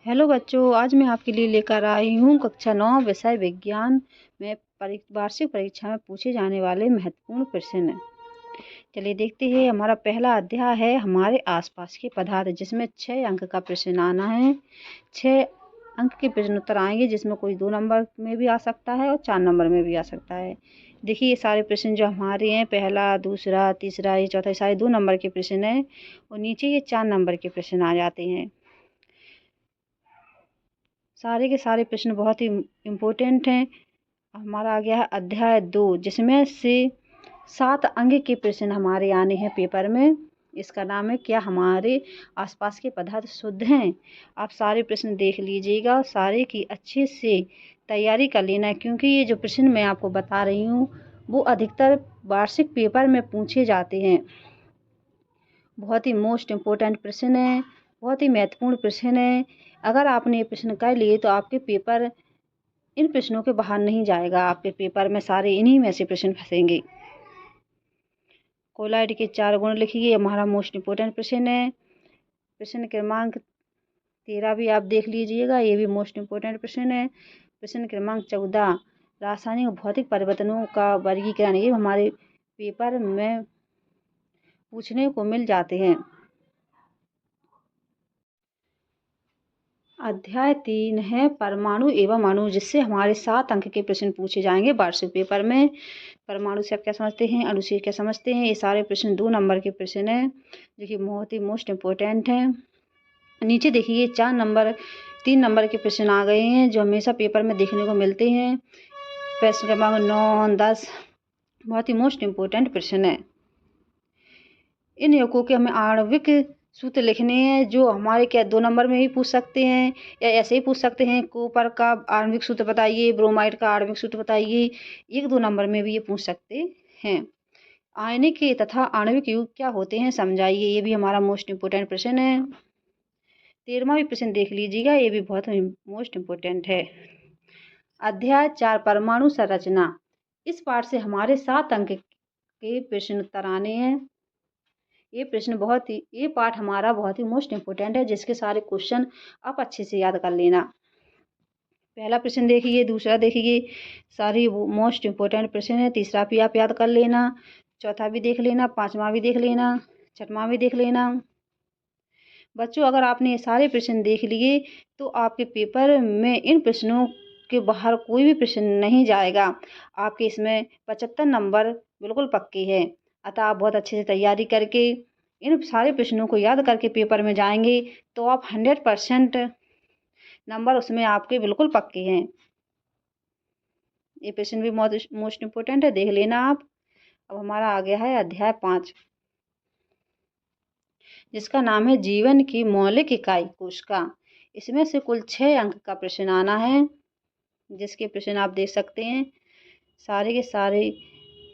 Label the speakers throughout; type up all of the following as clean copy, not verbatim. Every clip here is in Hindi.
Speaker 1: हेलो बच्चों, आज मैं आपके लिए लेकर आई हूँ कक्षा 9 विषय विज्ञान में वार्षिक परीक्षा में पूछे जाने वाले महत्वपूर्ण प्रश्न। चलिए देखते हैं। हमारा पहला अध्याय है हमारे आसपास के पदार्थ, जिसमें 6 अंक का प्रश्न आना है। 6 अंक के प्रश्न उत्तर आएंगे, जिसमें कोई 2 नंबर में भी आ सकता है और 4 नंबर में भी आ सकता है। देखिए ये सारे प्रश्न जो हमारे हैं, पहला, दूसरा, तीसरा, ये चौथा, सारे 2 नंबर के प्रश्न हैं और नीचे ये 4 नंबर के प्रश्न आ जाते हैं। सारे के सारे प्रश्न बहुत ही इम्पोर्टेंट हैं। हमारा आ गया है अध्याय 2, जिसमें से 7 अंक के प्रश्न हमारे आने हैं पेपर में। इसका नाम है क्या हमारे आसपास के पदार्थ शुद्ध हैं। आप सारे प्रश्न देख लीजिएगा, सारे की अच्छे से तैयारी कर लेना है, क्योंकि ये जो प्रश्न मैं आपको बता रही हूँ वो अधिकतर वार्षिक पेपर में पूछे जाते हैं। बहुत ही मोस्ट इम्पोर्टेंट प्रश्न है, बहुत ही महत्वपूर्ण प्रश्न है। अगर आपने ये प्रश्न कर लिए तो आपके पेपर इन प्रश्नों के बाहर नहीं जाएगा। आपके पेपर में सारे इन्हीं में से प्रश्न फंसेंगे। कोलाइड के 4 गुण लिखिए, हमारा मोस्ट इम्पोर्टेंट प्रश्न है। प्रश्न क्रमांक 13 भी आप देख लीजिएगा, ये भी मोस्ट इम्पोर्टेंट प्रश्न है। प्रश्न क्रमांक 14 रासायनिक भौतिक परिवर्तनों का वर्गीकरण, ये हमारे पेपर में पूछने को मिल जाते हैं। अध्याय 3 है परमाणु एवं अणु, जिससे हमारे 7 अंक के प्रश्न पूछे जाएंगे वार्षिक पेपर में। परमाणु से आप क्या समझते हैं, अणु से क्या समझते हैं, ये सारे प्रश्न 2 नंबर के प्रश्न हैं, जो कि बहुत ही मोस्ट इम्पोर्टेंट हैं। नीचे देखिए 4 नंबर 3 नंबर के प्रश्न आ गए हैं, जो हमेशा पेपर में देखने को मिलते हैं। प्रश्न क्रमांक 9, 10 बहुत ही मोस्ट इम्पोर्टेंट प्रश्न है। इन यौगिकों के हमें आणविक सूत्र लिखने हैं, जो हमारे क्या 2 नंबर में भी पूछ सकते हैं या ऐसे ही पूछ सकते हैं। कॉपर का आणविक सूत्र बताइए, ब्रोमाइड का आणविक सूत्र बताइए, 1-2 नंबर में भी ये पूछ सकते हैं। आयनिक तथा आणविक युग क्या होते हैं समझाइए, ये भी हमारा मोस्ट इम्पोर्टेंट प्रश्न है। 13वां भी प्रश्न देख लीजिएगा, ये भी बहुत मोस्ट इम्पोर्टेंट है। अध्याय 4 परमाणु संरचना, इस पाठ से हमारे 7 अंक के प्रश्न उत्तर आने हैं। ये पार्ट हमारा बहुत ही मोस्ट इम्पोर्टेंट है, जिसके सारे क्वेश्चन आप अच्छे से याद कर लेना। पहला प्रश्न देखिए, दूसरा देखिए, सारी मोस्ट इम्पोर्टेंट प्रश्न है। तीसरा भी आप याद कर लेना, चौथा भी देख लेना, 5वां भी देख लेना, 6वां भी देख लेना। बच्चों, अगर आपने ये सारे प्रश्न देख लिए तो आपके पेपर में इन प्रश्नों के बाहर कोई भी प्रश्न नहीं जाएगा। आपके इसमें 75 नंबर बिल्कुल पक्के हैं। अतः आप बहुत अच्छे से तैयारी करके इन सारे प्रश्नों को याद करके पेपर में जाएंगे तो आप 100% नंबर उसमें आपके बिल्कुल पक्के हैं। ये प्रश्न भी मोस्ट इम्पोर्टेंट है, देख लेना आप। अब हमारा आ गया है अध्याय 5, जिसका नाम है जीवन की मौलिक इकाई कोशिका। इसमें से कुल 6 अंक का प्रश्न आना है, जिसके प्रश्न आप देख सकते हैं। सारे के सारे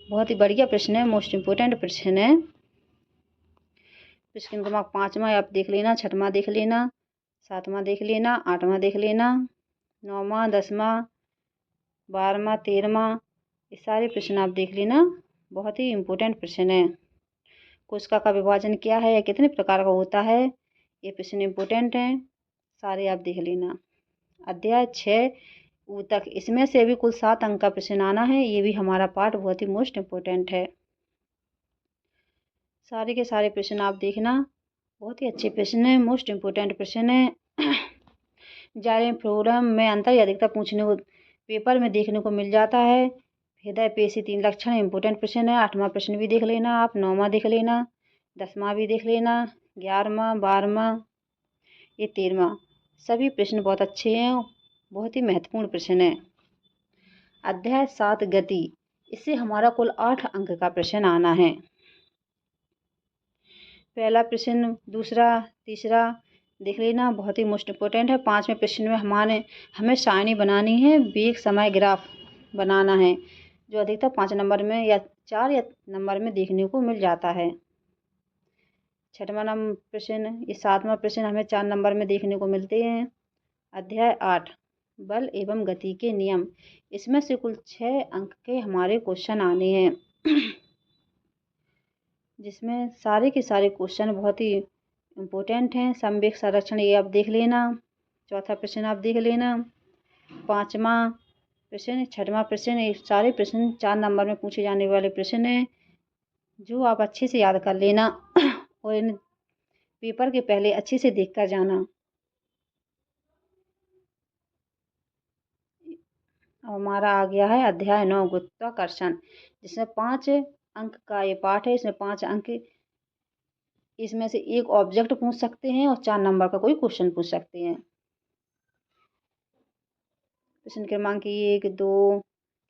Speaker 1: बहुत ही बढ़िया प्रश्न है, मोस्ट इम्पोर्टेंट प्रश्न है। प्रश्न क्रमांक 5वां आप देख लेना, 6वां देख लेना, 7वां देख लेना, 8वां देख लेना, 9वां, 10वां, 12वां, 13वां, ये सारे प्रश्न आप देख लेना। बहुत ही इम्पोर्टेंट प्रश्न है। कोशिका का विभाजन क्या है या कितने प्रकार का होता है, ये प्रश्न इम्पोर्टेंट हैं, सारे आप देख लेना। अध्याय 6 ऊतक, इसमें से भी कुल 7 अंक का प्रश्न आना है। ये भी हमारा पार्ट बहुत ही मोस्ट इम्पोर्टेंट है। सारे के सारे प्रश्न आप देखना, बहुत ही अच्छे प्रश्न है, मोस्ट इम्पोर्टेंट प्रश्न है। जाइलम फ्लोरम में अंतर अधिकता पूछने को पेपर में देखने को मिल जाता है। हृदय पेशी 3 लक्षण इम्पोर्टेंट प्रश्न है। 8वां प्रश्न भी देख लेना आप, 9वां देख लेना, 10वां भी देख लेना, 11वां, 12वां, ये 13वां, सभी प्रश्न बहुत अच्छे हैं, बहुत ही महत्वपूर्ण प्रश्न है। अध्याय 7 गति, इससे हमारा कुल 8 अंक का प्रश्न आना है। पहला प्रश्न, दूसरा, तीसरा देख लेना, बहुत ही मोस्ट इम्पोर्टेंट है। 5वें प्रश्न में हमें सारणी बनानी है, वेग समय ग्राफ बनाना है, जो अधिकतर 5 नंबर में या 4 या नंबर में देखने को मिल जाता है। 6वां नंबर प्रश्न, ये 7वां प्रश्न हमें 4 नंबर में देखने को मिलते हैं। अध्याय 8 बल एवं गति के नियम, इसमें से कुल 6 अंक के हमारे क्वेश्चन आने हैं, जिसमें सारे के सारे क्वेश्चन बहुत ही इम्पोर्टेंट हैं। संवेग संरक्षण, ये आप देख लेना, चौथा प्रश्न आप देख लेना। पाँचवा प्रश्न, छठवां प्रश्न, ये सारे प्रश्न 4 नंबर में पूछे जाने वाले प्रश्न हैं, जो आप अच्छे से याद कर लेना और इन पेपर के पहले अच्छे से देख कर जाना। हमारा आ गया है अध्याय 9 गुरुत्वाकर्षण, जिसमें 5 अंक का ये पाठ है। इसमें 5 अंक, इसमें से एक ऑब्जेक्ट पूछ सकते हैं और 4 नंबर का कोई क्वेश्चन पूछ सकते हैं। प्रश्न क्रमांक 1, 2,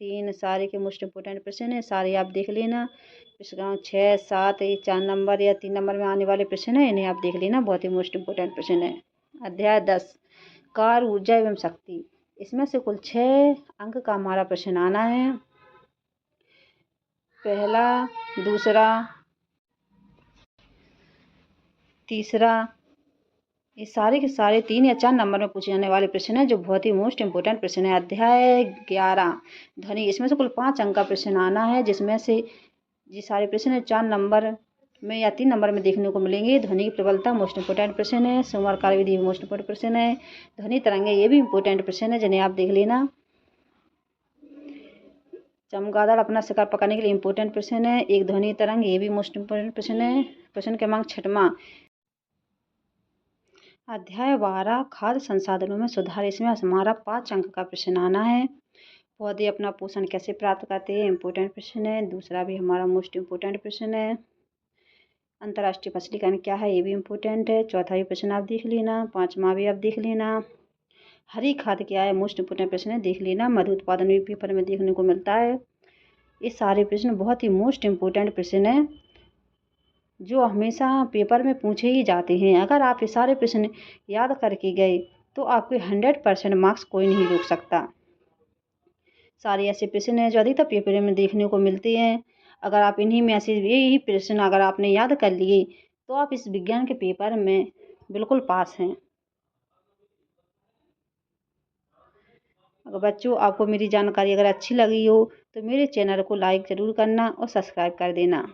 Speaker 1: 3 सारे के मोस्ट इम्पोर्टेंट प्रश्न है, सारे आप देख लेना। प्रश्न क्रमांक 6, 7 ये 4 नंबर या 3 नंबर में आने वाले प्रश्न है, इन्हें आप देख लेना, बहुत ही मोस्ट इम्पोर्टेंट प्रश्न है। अध्याय 10 कार, ऊर्जा एवं शक्ति, इसमें से कुल 6 अंक का हमारा प्रश्न आना है। पहला, दूसरा, तीसरा, ये सारे के सारे 3 या 4 नंबर में पूछे जाने वाले प्रश्न है, जो बहुत ही मोस्ट इम्पोर्टेंट प्रश्न है। अध्याय 11 ध्वनि, इसमें से कुल 5 अंक का प्रश्न आना है, जिसमें से ये सारे प्रश्न 4 नंबर में या 3 नंबर में देखने को मिलेंगे। ध्वनि की प्रबलता मोस्ट इम्पोर्टेंट प्रश्न है। संवार कार्यविधि मोस्ट इम्पोर्टेंट प्रश्न है। ध्वनि तरंगे ये भी इम्पोर्टेंट प्रश्न है, जिन्हें आप देख लेना। चमगादड़ अपना शिकार पकड़ने के लिए इम्पोर्टेंट प्रश्न है। एक ध्वनि तरंग, ये भी मोस्ट इम्पोर्टेंट प्रश्न है। प्रश्न क्रमांक 6वां, अध्याय 12 खाद्य संसाधनों में सुधार, इसमें हमारा 5 अंक का प्रश्न आना है। पौधे अपना पोषण कैसे प्राप्त करते हैं, इम्पोर्टेंट प्रश्न है। दूसरा भी हमारा मोस्ट इम्पोर्टेंट प्रश्न है। अंतर्राष्ट्रीय मछलीकरण क्या है, ये भी इम्पोर्टेंट है। चौथा भी प्रश्न आप देख लेना। 5वां भी आप देख लेना। हरी खाद क्या है, मोस्ट इम्पोर्टेंट प्रश्न है, देख लेना। मधु उत्पादन भी पेपर में देखने को मिलता है। ये सारे प्रश्न बहुत ही मोस्ट इम्पोर्टेंट प्रश्न है, जो हमेशा पेपर में पूछे ही जाते हैं। अगर आप ये सारे प्रश्न याद करके गए तो आपके 100% मार्क्स कोई नहीं रोक सकता। सारे ऐसे प्रश्न हैं जो अधिकतर पेपर में देखने को मिलते हैं। अगर आप इन्हीं में ऐसे यही प्रश्न अगर आपने याद कर लिए तो आप इस विज्ञान के पेपर में बिल्कुल पास हैं। अगर बच्चों आपको मेरी जानकारी अगर अच्छी लगी हो तो मेरे चैनल को लाइक ज़रूर करना और सब्सक्राइब कर देना।